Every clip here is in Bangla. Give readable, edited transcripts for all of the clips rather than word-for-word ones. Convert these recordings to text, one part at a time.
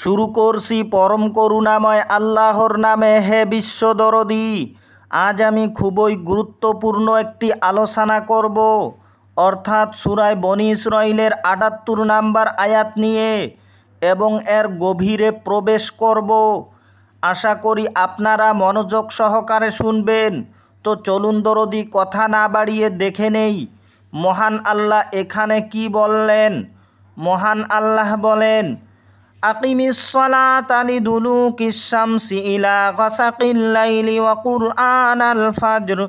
শুরু করছি পরম করুণাময় আল্লাহর নামে। হে বিশ্বদরদী, আজ আমি খুবই গুরুত্বপূর্ণ একটি আলোচনা করব, অর্থাৎ সূরা বনী ইসরাঈলের ৭৮ নম্বর আয়াত নিয়ে এবং এর গভীরে প্রবেশ করব। আশা করি আপনারা মনোযোগ সহকারে শুনবেন। তো চলুন দরদী, কথা না বাড়িয়ে দেখে নেই মহান আল্লাহ এখানে কি বললেন। মহান আল্লাহ বলেন, আকিমিস সালাতা লিদুলুকিশ শামসি ইলা গাসাকিল লাইলি ওয়া কুরআনাল ফাজর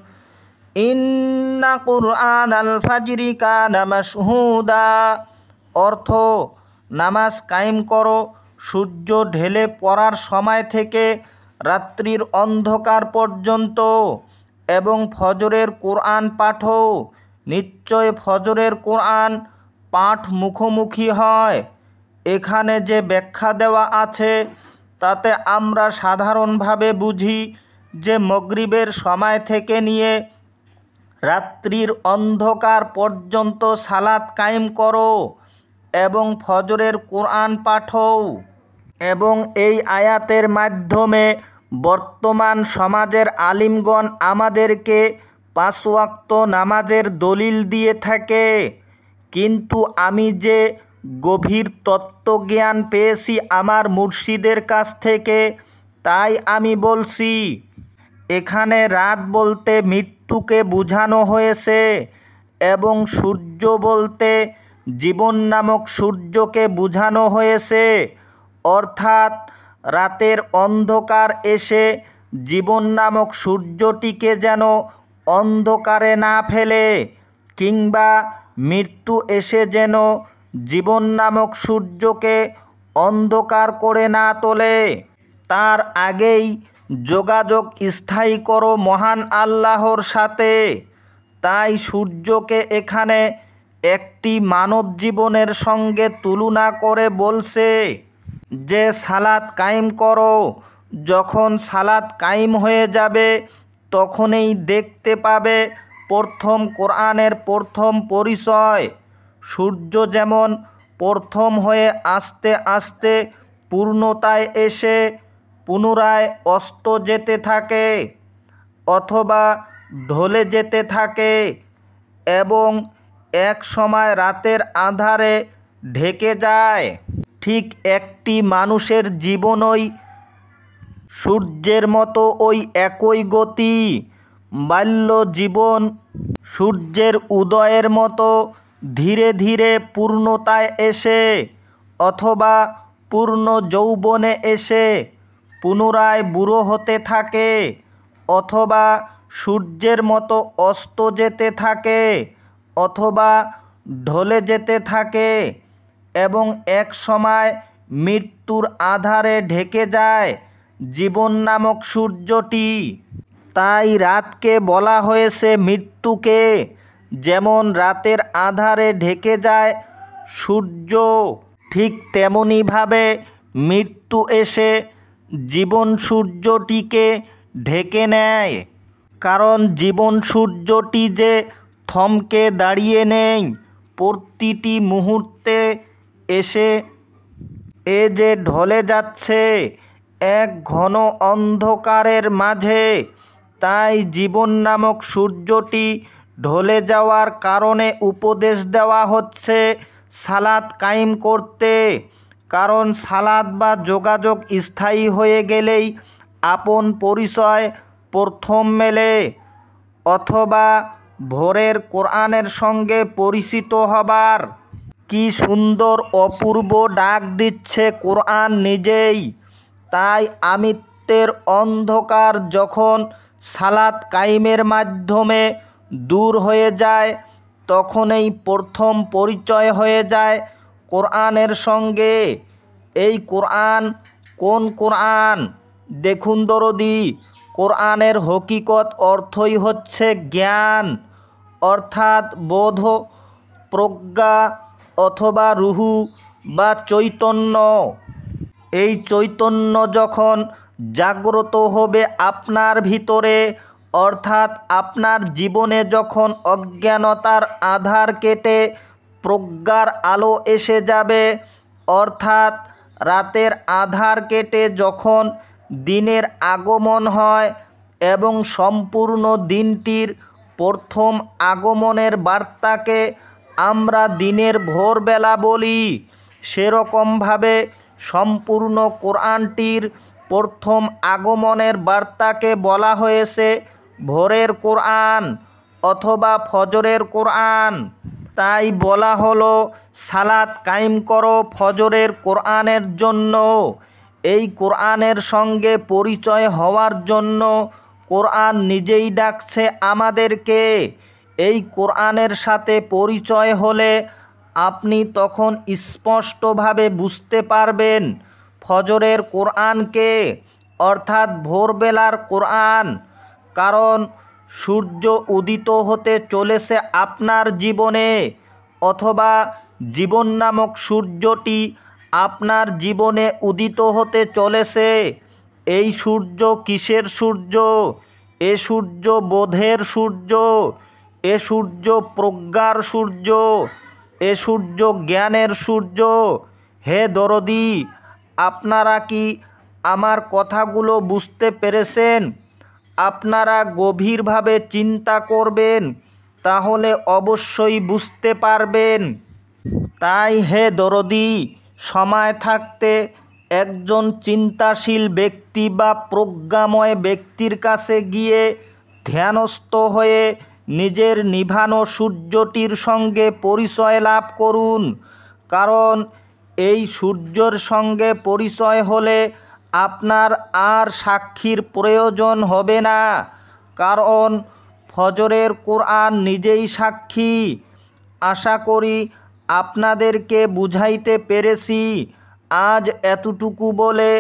ইন্না কুরআনাল ফাজরি কানা মাশহুদা। অর্থ, নামাজ কায়েম করো সূর্য ঢেলে পড়ার সময় থেকে রাত্রির অন্ধকার পর্যন্ত, এবং ফজরের কোরআন পাঠো। নিশ্চয় ফজরের কোরআন পাঠ মুখোমুখি হয়। এখানে যে ব্যাখ্যা দেওয়া আছে তাতে আমরা সাধারণভাবে বুঝি যে মাগরিবের সময় থেকে নিয়ে রাত্রির অন্ধকার পর্যন্ত সালাত কায়েম করো এবং ফজরের কোরআন পাঠো। এবং এই আয়াতের মাধ্যমে বর্তমান সমাজের আলিমগণ আমাদেরকে ৫ ওয়াক্ত নামাজের দলিল দিয়ে থাকে। কিন্তু আমি যে গভীর তত্ত্বজ্ঞান পেয়েছি আমার মুর্শিদের কাছ থেকে, তাই আমি বলছি, এখানে রাত বলতে মৃত্যুকে বোঝানো হয়েছে এবং সূর্য বলতে জীবন নামক সূর্যকে বোঝানো হয়েছে। অর্থাৎ রাতের অন্ধকার এসে জীবন নামক সূর্যটিকে যেন অন্ধকারে না ফেলে, কিংবা মৃত্যু এসে যেন জীবন নামক সূর্যকে অন্ধকার করে না তোলে। তার আগেই যোগাযোগ স্থায়ী করো মহান আল্লাহর সাথে। তাই সূর্যকে এখানে একটি মানব জীবনের সঙ্গে তুলনা করে বলছে যে সালাত কায়েম করো। যখন সালাত কায়েম হয়ে যাবে তখনই দেখতে পাবে প্রথম কোরআনের প্রথম পরিচয়। সূর্য যেমন প্রথম হয়ে আস্তে আস্তে পূর্ণতায় এসে পুনরায় অস্ত যেতে থাকে অথবা ঢলে যেতে থাকে এবং এক সময় রাতের আঁধারে ঢেকে যায়, ঠিক একটি মানুষের জীবনই সূর্যের মতো ওই একই গতি। বাল্য জীবন সূর্যের উদয়ের মতো ধীরে ধীরে পূর্ণতায় এসে অথবা পূর্ণ যৌবনে এসে পুনরায় বুড়ো হতে থাকে, অথবা সূর্যের মতো অস্ত যেতে থাকে অথবা ঢলে যেতে থাকে এবং এক সময় মৃত্যুর আঁধারে ঢেকে যায় জীবন নামক সূর্যটি। তাই রাতকে বলা হয়েছে মৃত্যুকে। যেমন রাতের আঁধারে ঢেকে যায় সূর্য, ঠিক তেমনিভাবে মৃত্যু এসে জীবন সূর্যটিকে ঢেকে নেয়। কারণ জীবন সূর্যটি যে থমকে দাঁড়িয়ে নেই, প্রতিটি মুহূর্তে এসে যে ঢলে যাচ্ছে এক ঘন অন্ধকারের মাঝে। তাই জীবন নামক সূর্যটি ঢলে যাওয়ার কারণে উপদেশ দেওয়া হচ্ছে সালাত কায়েম করতে। কারণ সালাত বা যোগাযোগ স্থায়ী হয়ে গেলেই আপন পরিচয় প্রথম মেলে, অথবা ভোরের কোরআনের সঙ্গে পরিচিত হবার কি সুন্দর অপূর্ব ডাক দিচ্ছে কোরআন নিজেই। তাই আমিত্বের অন্ধকার যখন সালাত কায়েমের মাধ্যমে দূর হয়ে যায় তখনই প্রথম পরিচয় হয়ে যায় কোরআনের সঙ্গে। এই কোরআন কোন কোরআন? দেখুন দরদী, কোরআনের হকিকত অর্থই হচ্ছে জ্ঞান, অর্থাৎ বোধ, প্রজ্ঞা অথবা রুহু বা চৈতন্য। এই চৈতন্য যখন জাগ্রত হবে আপনার ভিতরে, অর্থাৎ আপনার জীবনে যখন অজ্ঞানতার আধার কেটে প্রজ্ঞার আলো এসে যাবে, অর্থাৎ রাতের আধার কেটে যখন দিনের আগমন হয় এবং সম্পূর্ণ দিনটির প্রথম আগমনের বার্তাকে আমরা দিনের ভোরবেলা বলি, সেরকমভাবে সম্পূর্ণ কোরআনটির প্রথম আগমনের বার্তাকে বলা হয়েছে ভোরের কোরআন অথবা ফজরের কোরআন। তাই বলা হলো সালাত কায়েম করো ফজরের কোরআনের জন্য। এই কোরআনের সঙ্গে পরিচয় হওয়ার জন্য কোরআন নিজেই ডাকছে আমাদেরকে। এই কোরআনের সাথে পরিচয় হলে আপনি তখন স্পষ্টভাবে বুঝতে পারবেন ফজরের কোরআনকে, অর্থাৎ ভোরবেলার কোরআন। কারণ সূর্য উদিত হতে চলেছে আপনার জীবনে, অথবা জীবন নামক সূর্যটি আপনার জীবনে উদিত হতে চলেছে। এই সূর্য কিসের সূর্য? এ সূর্য বোধের সূর্য, এ সূর্য প্রজ্ঞার সূর্য, এ সূর্য জ্ঞানের সূর্য। হে দরদি, আপনারা কি আমার কথাগুলো বুঝতে পেরেছেন? আপনারা গভীরভাবে চিন্তা করবেন, তাহলে অবশ্যই বুঝতে পারবেন। তাই হে দরদি, সময় থাকতে একজন চিন্তাশীল ব্যক্তি বা প্রজ্ঞাময় ব্যক্তির কাছে গিয়ে ধ্যানস্থ হয়ে নিজের নিভানো সূর্যটির সঙ্গে পরিচয় লাভ করুন। কারণ এই সূর্যের সঙ্গে পরিচয় হলে আপনার আর সাক্ষীর প্রয়োজন হবে না, কারণ ফজরের কোরআন নিজেই সাক্ষী। আশা করি আপনাদেরকে বুঝাইতে পেরেছি। আজ এতটুকু বলে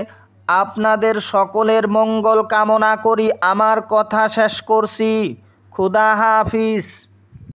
আপনাদের সকলের মঙ্গল কামনা করি আমার কথা শেষ করছি। খুদা হাফিজ।